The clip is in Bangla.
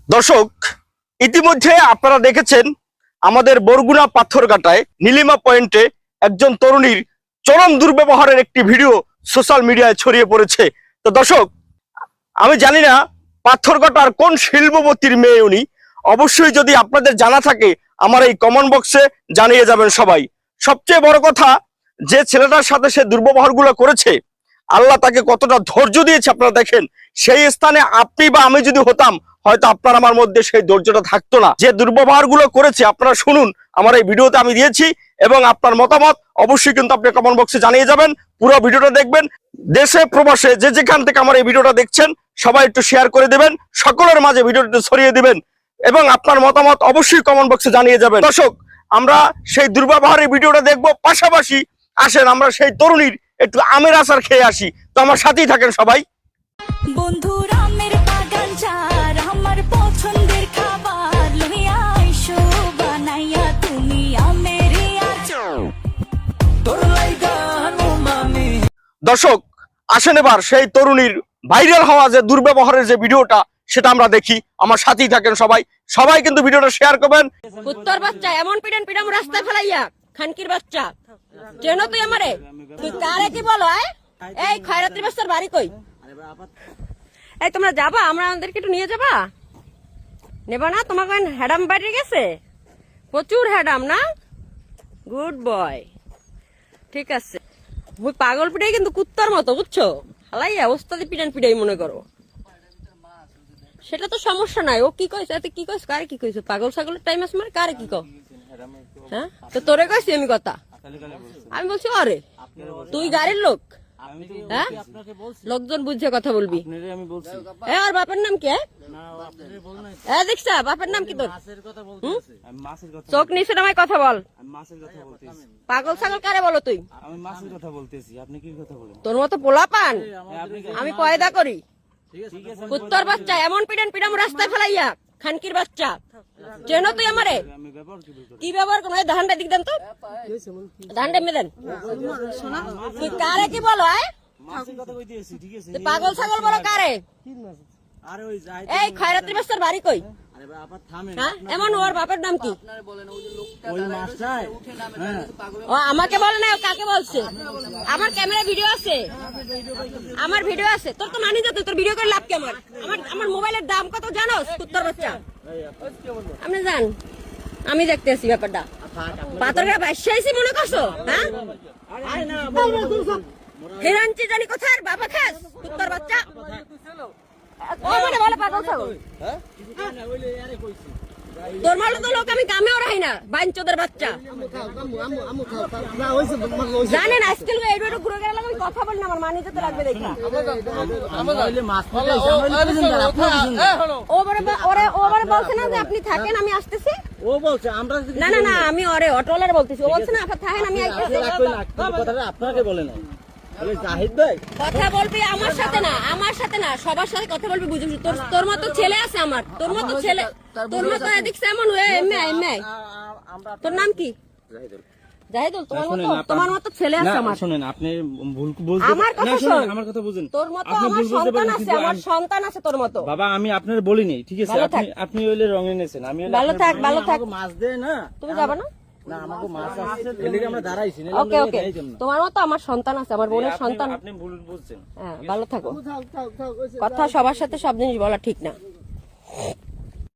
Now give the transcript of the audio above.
দর্শক, ইতিমধ্যে আপনারা দেখেছেন আমাদের বরগুনা পাথরঘাটায় নীলিমা পয়েন্টে একজন তরুণীর চরম দুর্ব্যবহারের একটি ভিডিও সোশ্যাল মিডিয়ায় ছড়িয়ে পড়েছে। তো দর্শক, আমি জানি না পাথরঘাটার কোন শিল্পপতির মেয়ে উনি। অবশ্যই যদি আপনাদের জানা থাকে আমার এই কমেন্ট বক্সে জানিয়ে যাবেন সবাই। সবচেয়ে বড় কথা, যে ছেলেটার সাথে সে দুর্ব্যবহারগুলো করেছে, আল্লাহ তাকে কতটা ধৈর্য দিয়েছে আপনারা দেখেন। সেই স্থানে আপনি বা আমি যদি হতাম, হয়তো আপনার আমার মধ্যে সেই ধৈর্যটা থাকতো না। যে দুর্ব্যবহারগুলো করেছে আপনারা শুনুন, আমার এই ভিডিওতে আমি দিয়েছি, এবং আপনার মতামত অবশ্যই কিন্তু আপনি কমেন্ট বক্সে জানিয়ে যাবেন। পুরো ভিডিওটা দেখবেন। দেশে প্রবাসে যে যেখান থেকে আমার এই ভিডিওটা দেখছেন সবাই একটু শেয়ার করে দেবেন, সকলের মাঝে ভিডিওটা ছড়িয়ে দিবেন, এবং আপনার মতামত অবশ্যই কমেন্ট বক্সে জানিয়ে যাবেন। দর্শক, আমরা সেই দুর্ব্যবহারের ভিডিওটা দেখবো, পাশাপাশি আসেন আমরা সেই তরুণীর একটু আমের আচার খেয়ে আসি। তো আমার সাথেই থাকেন সবাই। বন্ধুরা, আমের বাগান যার আমার পছন্দের খাবার লইয়া আইসো বানাইয়া তুমি আমের আচার তোর লাইগা মামি। দর্শক, আসেন এবার সেই তরুণীর ভাইরাল হওয়া যে দুর্ব্যবহারের যে ভিডিওটা সেটা আমরা দেখি। আমার সাথেই থাকেন সবাই। সবাই কিন্তু ভিডিওটা শেয়ার করবেন। কুত্তার বাচ্চা এমন পিটান পিটাম রাস্তায় ফেলাইয়া, খানকির বাচ্চা চেনো তুই আমারে? তুই কারে কি বলো? এই খয়রাত্রী বাচ্চার বাড়ি কই? এই তোমরা যাবা? আমরা আমাদেরকে একটু নিয়ে যাবা? নেবা না? তোমাকে হ্যাডাম বাড়ি গেছে, প্রচুর হ্যাডাম না? গুড বয়, ঠিক আছে। ওই পাগল পিটাই কিন্তু কুত্তার মতো, বুঝছো? হালাইয়া ওস্তাদি পিটান পিটাই মনে করো, সেটা তো সমস্যা নাই। ও কি কইছে? এতে কি কইছ? কারে কি কইছো? পাগল ছাগলের টাইম আছে মানে কারে কি কও? হ্যাঁ, তো তোরে কইছি আমি কথা? আমি বলছি আরে তুই গাড়ির লোক, হ্যাঁ? লোকজন বুঝে কথা বলবি। আর বাপের নাম কি? দেখছা বাপের নাম কি তোর? চোখ নিচে নামায় কথা বল। পাগল ছাগল কারে বলো তুই? তোর মতো পোলা পান আমি পয়দা করি। কুত্তার বাচ্চা এমন পিটান পিটাম রাস্তায় ফেলাইয়া, খানকির বাচ্চা চেনো তুই আমারে? কি ব্যবহার করো? ধানটা দিক দেন তো, ধানটা এমনি দেন। তুই কারে কি বলো? পাগল ছাগল বলো কারে? এই খয়রাত্রী বাচ্চার বাড়ি কই? হ্যাঁ, এমন ওর বাপের নাম কি? ও আমাকে বলে না, কাকে বলছে? আমার ক্যামেরা ভিডিও আছে, আমার ভিডিও আছে। তোর তো মানি যেত, তোর ভিডিও করে লাভ কি? আমার আমার মোবাইলের দাম কত জানোস? কুত্তার বাচ্চা আপনি জান, আমি দেখতে আসি ব্যাপারটা। পাথরঘাটা বাসাইছি মনে করছো? হ্যাঁ, হিরাঞ্চি জানি কোথায় বাবা খাস কুত্তার বাচ্চা। তোর মালো তো লোক আমি কামেও রাখি না, বাইনচোদের বাচ্চা জানেন। আজকাল এইটা ঘুরে গেলে আমি কথা বলি না, আমার মানি যেতে লাগবে দেখা। ওরে বলছে না যে আপনি থাকেন আমি আসতেছি? ও বলছে আমরা না না না, আমি ওরে অটোলার বলতেছি। ও বলছে না আপনি থাকেন আমি আসতেছি। আপনাকে বলে না কথা বলবি আমার সাথে না, আমার সাথে না, সবার সাথে কথা বলবি, বুঝবি? তোর মতো ছেলে আছে আমার, তোর মতো ছেলে, তোর মতো এদিকে এমন তোর নাম কি? জাহিদুল। তোমার মতো ছেলে আছে আমার। শুনেন, আপনি ভুল বলছেন। আমার কথা বুঝেন। তোর মতো আমার সন্তান আছে, আমার সন্তান আছে তোর মতো। বাবা, আমি আপনার বলিনি, ঠিক আছে? আপনি হইলে রঙে নেছেন, আমি ভালো থাক, ভালো থাক। মাছ দে না, তুমি যাবা না? না, আমাকে মাছ আসছে, এদিকে আমরা দাঁড়াইছি না। ওকে ওকে, তোমার মতো আমার সন্তান আছে, আমার বোনের সন্তান। আপনি ভুল বুঝছেন। হ্যাঁ, ভালো থাকো। কথা সবার সাথে সব জিনিস বলা ঠিক না।